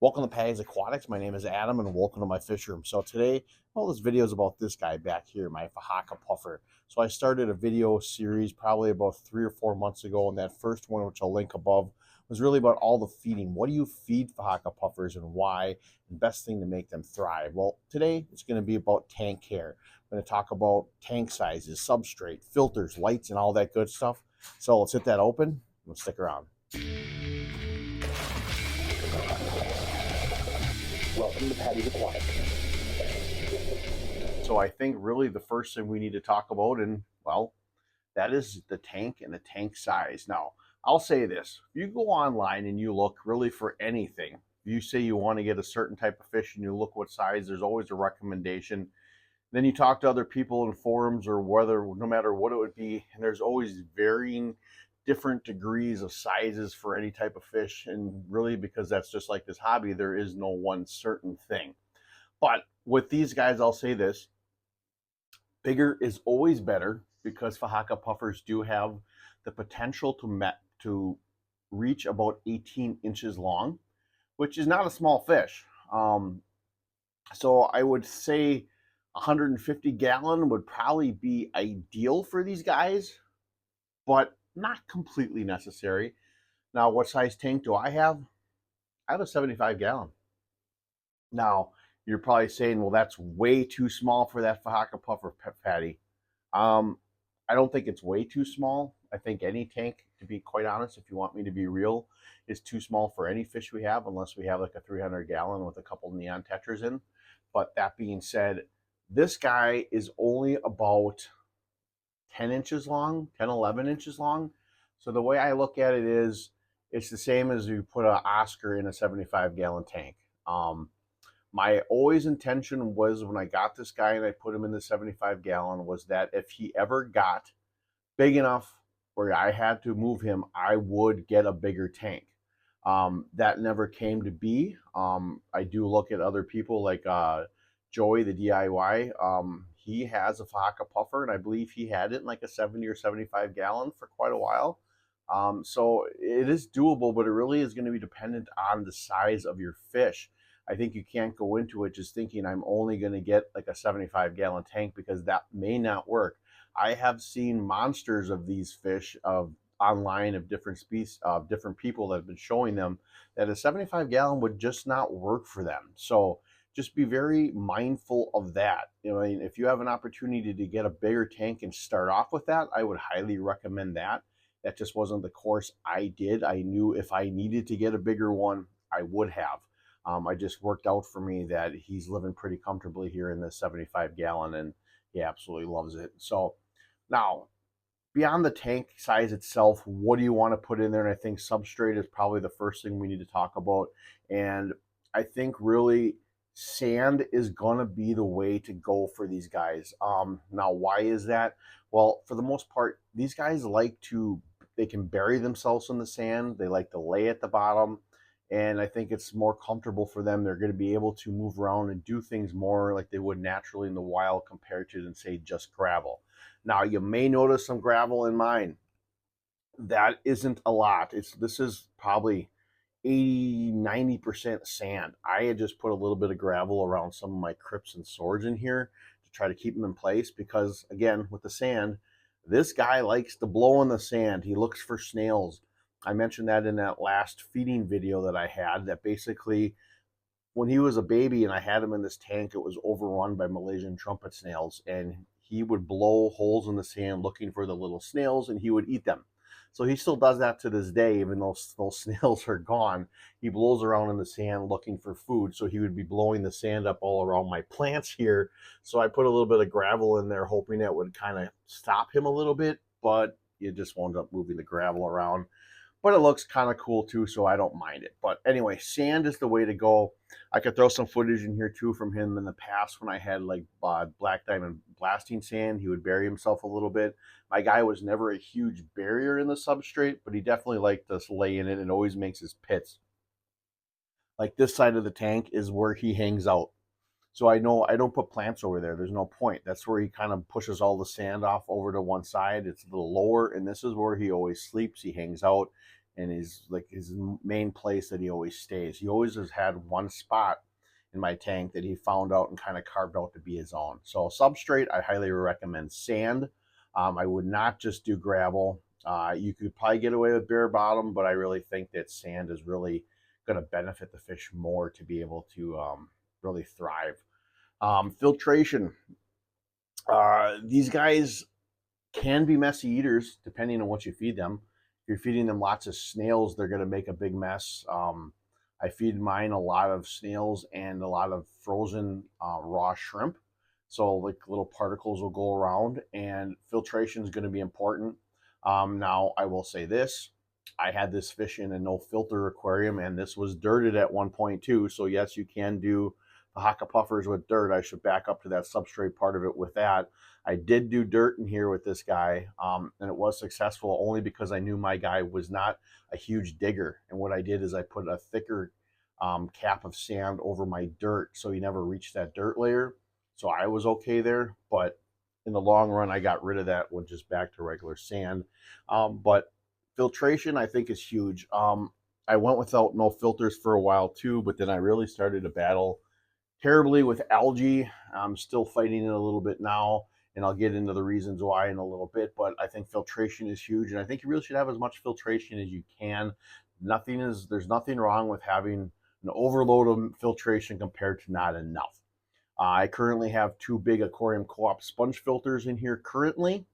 Welcome to Patty's Aquatics. My name is Adam and welcome to my fish room. So today, well, this video is about this guy back here, my Fahaka puffer. So I started a video series probably about 3 or 4 months ago, and that first one, which I'll link above, was really about all the feeding. What do you feed Fahaka puffers and why? And best thing to make them thrive. Well, today it's going to be about tank care. I'm going to talk about tank sizes, substrate, filters, lights, and all that good stuff. So let's hit that open. Let's stick around. Welcome to Patty's Aquatics. So I think really the first thing we need to talk about, and well, that is the tank and the tank size. Now, I'll say this. If you go online and you look really for anything, if you say you want to get a certain type of fish and you look what size, there's always a recommendation. Then you talk to other people in forums or whether, no matter what it would be, and there's always varying different degrees of sizes for any type of fish. And really, because that's just like this hobby, there is no one certain thing. But with these guys, I'll say this. Bigger is always better because Fahaka puffers do have the potential to reach about 18 inches long, which is not a small fish. So I would say 150 gallon would probably be ideal for these guys, but not completely necessary. Now, what size tank do I have? I have a 75 gallon. Now, you're probably saying, well, that's way too small for that Fahaka puffer, Patty. I don't think it's way too small. I think any tank, to be quite honest, if you want me to be real, is too small for any fish we have, unless we have like a 300 gallon with a couple neon tetras in. But that being said, this guy is only about 10 inches long, 10, 11 inches long. So the way I look at it is, it's the same as you put an Oscar in a 75 gallon tank. My always intention was when I got this guy and I put him in the 75 gallon was that if he ever got big enough where I had to move him, I would get a bigger tank. That never came to be. I do look at other people like Joey, the DIY. He has a Fahaka puffer, and I believe he had it in like a 70 or 75 gallon for quite a while. So it is doable, but it really is going to be dependent on the size of your fish. I think you can't go into it just thinking I'm only going to get like a 75 gallon tank, because that may not work. I have seen monsters of these fish online of different species, of different people that have been showing them that a 75 gallon would just not work for them. So just be very mindful of that. You know, if you have an opportunity to get a bigger tank and start off with that, I would highly recommend that. That just wasn't the course I did. I knew if I needed to get a bigger one, I would have. I just worked out for me that he's living pretty comfortably here in the 75 gallon, and he absolutely loves it. So now, beyond the tank size itself, what do you want to put in there? And I think substrate is probably the first thing we need to talk about. And I think really sand is going to be the way to go for these guys. Now, why is that? Well, for the most part, these guys they can bury themselves in the sand. They like to lay at the bottom. And I think it's more comfortable for them. They're going to be able to move around and do things more like they would naturally in the wild compared to, than say, just gravel. Now, you may notice some gravel in mine. That isn't a lot. This is probably 80–90% sand. I had just put a little bit of gravel around some of my crypts and swords in here to try to keep them in place, because again, with the sand, this guy likes to blow in the sand. He looks for snails. I mentioned that in that last feeding video that I had, that basically when he was a baby and I had him in this tank, it was overrun by Malaysian trumpet snails, and he would blow holes in the sand looking for the little snails, and he would eat them. So he still does that to this day, even though those snails are gone. He blows around in the sand looking for food, so he would be blowing the sand up all around my plants here. So I put a little bit of gravel in there, hoping that would kind of stop him a little bit, but it just wound up moving the gravel around. But it looks kind of cool too, so I don't mind it. But anyway, sand is the way to go. I could throw some footage in here too from him in the past when I had like black diamond blasting sand. He would bury himself a little bit. My guy was never a huge barrier in the substrate, but he definitely liked to lay in it and always makes his pits. Like this side of the tank is where he hangs out. So I know I don't put plants over there. There's no point. That's where he kind of pushes all the sand off over to one side. It's a little lower, and this is where he always sleeps. He hangs out, and is like his main place that he always stays. He always has had one spot in my tank that he found out and kind of carved out to be his own. So substrate, I highly recommend sand. I would not just do gravel. You could probably get away with bare bottom, but I really think that sand is really going to benefit the fish more to be able to really thrive. Filtration. These guys can be messy eaters depending on what you feed them. If you're feeding them lots of snails, they're going to make a big mess. I feed mine a lot of snails and a lot of frozen raw shrimp. So like little particles will go around, and filtration is going to be important. Now, I will say this. I had this fish in a no filter aquarium, and this was dirted at 1.2. So yes, you can do Fahaka puffers with dirt. I should back up to that substrate part of it with that. I did do dirt in here with this guy, and it was successful only because I knew my guy was not a huge digger. And what I did is I put a thicker cap of sand over my dirt so he never reached that dirt layer. So I was okay there, but in the long run, I got rid of that one just back to regular sand. But filtration, I think, is huge. I went without no filters for a while too, but then I really started to battle terribly with algae. I'm still fighting it a little bit now, and I'll get into the reasons why in a little bit, but I think filtration is huge, and I think you really should have as much filtration as you can. There's nothing wrong with having an overload of filtration compared to not enough. I currently have 2 big aquarium co-op sponge filters in here currently.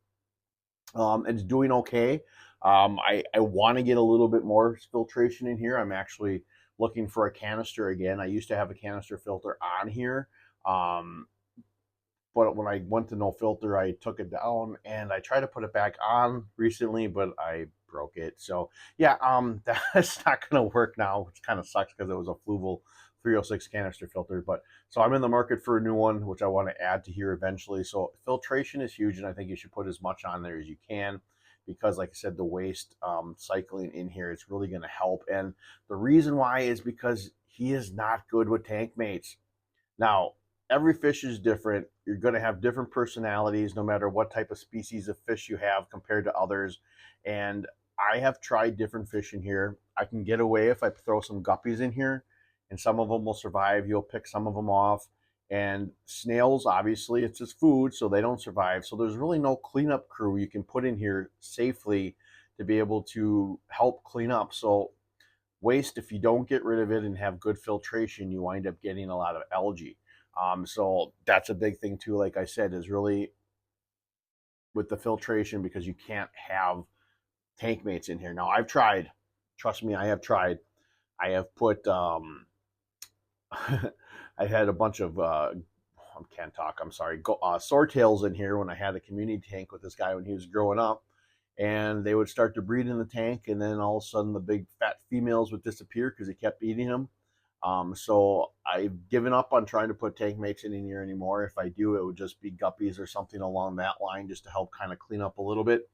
It's doing okay. I want to get a little bit more filtration in here. I'm actually looking for a canister again. I used to have a canister filter on here. But when I went to no filter, I took it down and I tried to put it back on recently, but I broke it. So yeah, that's not going to work now, which kind of sucks because it was a Fluval 306 canister filter. But so I'm in the market for a new one, which I want to add to here eventually. So filtration is huge, and I think you should put as much on there as you can, because like I said, the waste cycling in here is really going to help. And the reason why is because he is not good with tank mates. Now, every fish is different. You're going to have different personalities no matter what type of species of fish you have compared to others. And I have tried different fish in here. I can get away if I throw some guppies in here, and some of them will survive. You'll pick some of them off. And snails, obviously, it's just food, so they don't survive. So there's really no cleanup crew you can put in here safely to be able to help clean up. So waste, if you don't get rid of it and have good filtration, you wind up getting a lot of algae. So that's a big thing too, like I said, is really with the filtration, because you can't have tank mates in here. Now, I've tried. Trust me, I have tried. I have put I had a bunch of can't talk. I'm sorry. Swordtails in here when I had a community tank with this guy when he was growing up, and they would start to breed in the tank, and then all of a sudden the big fat females would disappear because he kept eating them. So I've given up on trying to put tank mates in here anymore. If I do, it would just be guppies or something along that line, just to help kind of clean up a little bit,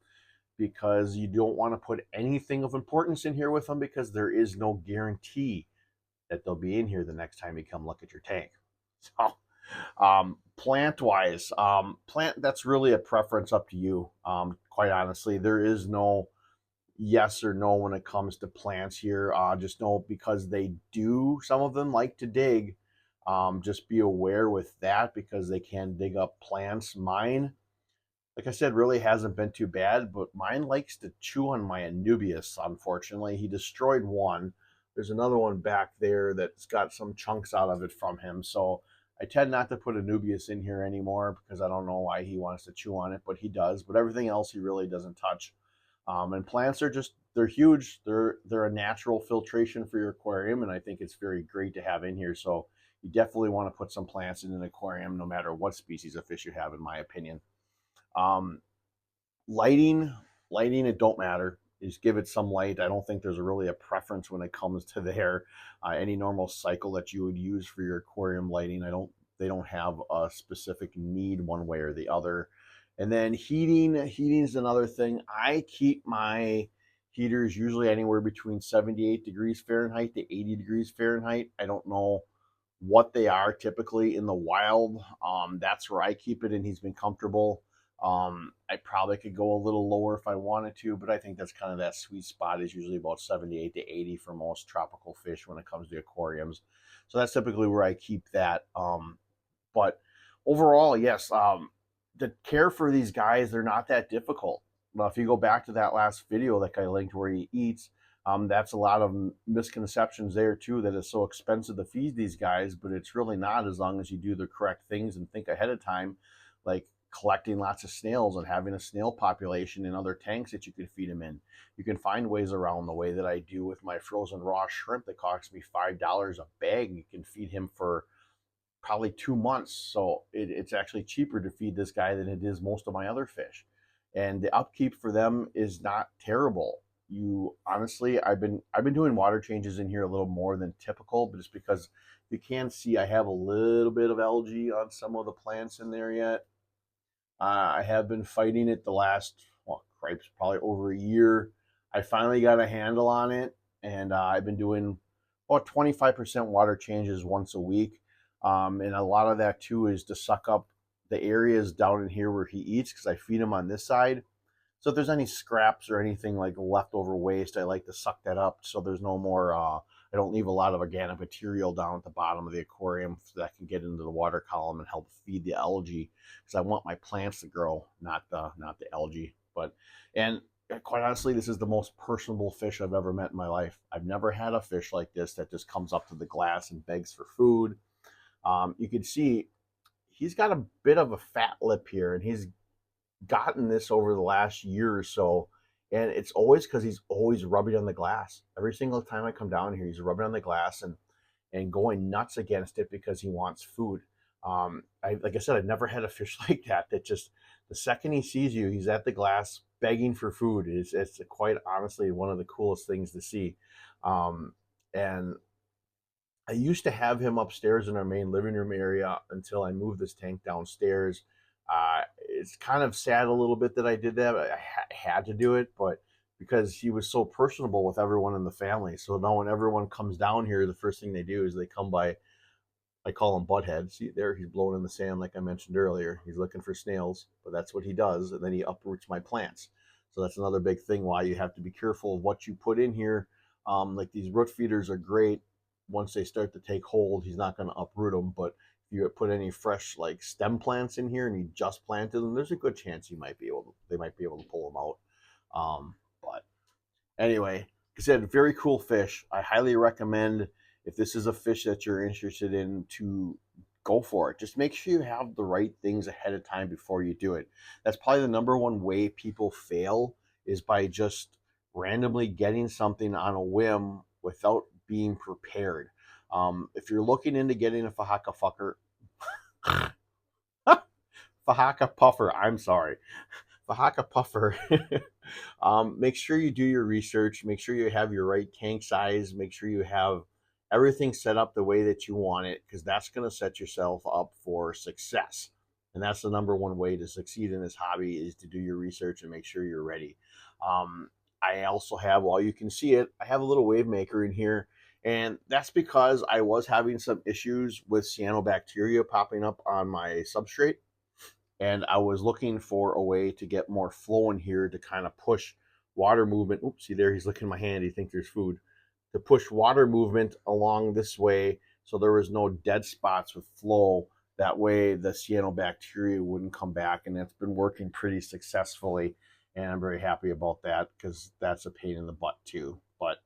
because you don't want to put anything of importance in here with them, because there is no guarantee that they'll be in here the next time you come look at your tank. So plant wise, that's really a preference up to you. Quite honestly, there is no yes or no when it comes to plants here. Just know, because some of them like to dig. Just be aware with that, because they can dig up plants. Mine, like I said, really hasn't been too bad, but mine likes to chew on my Anubias, unfortunately. He destroyed one. There's another one back there that's got some chunks out of it from him. So I tend not to put Anubias in here anymore, because I don't know why he wants to chew on it, but he does. But everything else he really doesn't touch. And plants are they're huge. They're a natural filtration for your aquarium, and I think it's very great to have in here. So you definitely want to put some plants in an aquarium, no matter what species of fish you have, in my opinion. Lighting, it don't matter. Just give it some light. I don't think there's really a preference when it comes to any normal cycle that you would use for your aquarium lighting. They don't have a specific need one way or the other. And then heating is another thing. I keep my heaters usually anywhere between 78 degrees Fahrenheit to 80 degrees Fahrenheit. I don't know what they are typically in the wild. That's where I keep it, and he's been comfortable. I probably could go a little lower if I wanted to, but I think that's kind of that sweet spot is usually about 78 to 80 for most tropical fish when it comes to aquariums. So that's typically where I keep that. But overall, yes, the care for these guys, they're not that difficult. Now, if you go back to that last video that I linked where he eats, that's a lot of misconceptions there too, that it's so expensive to feed these guys, but it's really not as long as you do the correct things and think ahead of time, like collecting lots of snails and having a snail population in other tanks that you can feed them in. You can find ways around the way that I do with my frozen raw shrimp that costs me $5 a bag. You can feed him for probably 2 months. So it's actually cheaper to feed this guy than it is most of my other fish. And the upkeep for them is not terrible. You honestly, I've been doing water changes in here a little more than typical, but it's because you can see I have a little bit of algae on some of the plants in there yet. I have been fighting it the last, well, cripes, probably over a year. I finally got a handle on it, and I've been doing about 25% water changes once a week. And a lot of that too is to suck up the areas down in here where he eats, because I feed him on this side. So if there's any scraps or anything like leftover waste, I like to suck that up so there's no more, I don't leave a lot of organic material down at the bottom of the aquarium that can get into the water column and help feed the algae, because I want my plants to grow, not the algae. But, and quite honestly, this is the most personable fish I've ever met in my life. I've never had a fish like this that just comes up to the glass and begs for food. You can see he's got a bit of a fat lip here, and he's gotten this over the last year or so. And it's always because he's always rubbing on the glass. Every single time I come down here, he's rubbing on the glass and going nuts against it because he wants food. Like I said, I've never had a fish like that. That just the second he sees you, he's at the glass begging for food. It's quite honestly one of the coolest things to see. And I used to have him upstairs in our main living room area until I moved this tank downstairs. It's kind of sad a little bit that I did that. I had to do it, but because he was so personable with everyone in the family. So now when everyone comes down here, the first thing they do is they come by. I call him Butthead. See there, he's blowing in the sand like I mentioned earlier. He's looking for snails, but that's what he does, and then he uproots my plants. So that's another big thing why you have to be careful of what you put in here. Like these root feeders are great. Once they start to take hold, he's not going to uproot them, but if you put any fresh like stem plants in here and you just planted them, there's a good chance they might be able to pull them out. But anyway, like I said, very cool fish. I highly recommend, if this is a fish that you're interested in, to go for it. Just make sure you have the right things ahead of time before you do it. That's probably the number one way people fail, is by just randomly getting something on a whim without being prepared. If you're looking into getting a Fahaka fucker, Fahaka puffer, I'm sorry, Fahaka puffer. Make sure you do your research. Make sure you have your right tank size. Make sure you have everything set up the way that you want it, because that's going to set yourself up for success. And that's the number one way to succeed in this hobby, is to do your research and make sure you're ready. I also have, while you can see it, I have a little wave maker in here. And that's because I was having some issues with cyanobacteria popping up on my substrate. And I was looking for a way to get more flow in here to kind of push water movement. Oops, see there, he's licking my hand. He thinks there's food. To push water movement along this way so there was no dead spots with flow. That way the cyanobacteria wouldn't come back, and that's been working pretty successfully. And I'm very happy about that, because that's a pain in the butt too. But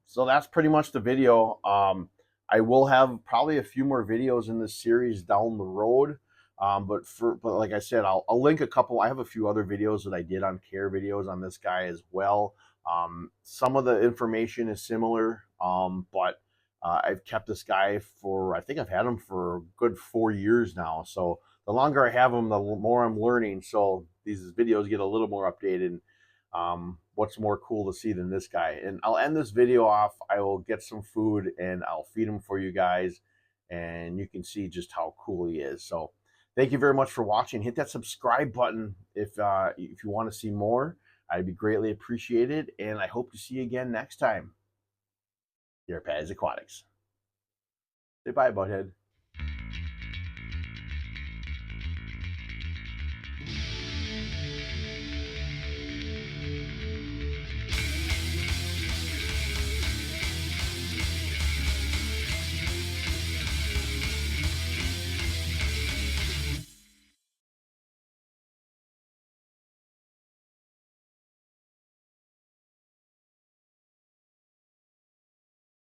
so that's pretty much the video. I will have probably a few more videos in this series down the road. But like I said, I'll link a couple. I have a few other videos that I did on care videos on this guy as well. Some of the information is similar, but I've kept this guy for, I think I've had him for a good 4 years now. So the longer I have him, the more I'm learning. So these videos get a little more updated. What's more cool to see than this guy? And I'll end this video off. I will get some food and I'll feed him for you guys, and you can see just how cool he is. So thank you very much for watching. Hit that subscribe button if you want to see more. I'd be greatly appreciated, and I hope to see you again next time here at Paddy's Aquatics. Say bye, Butthead.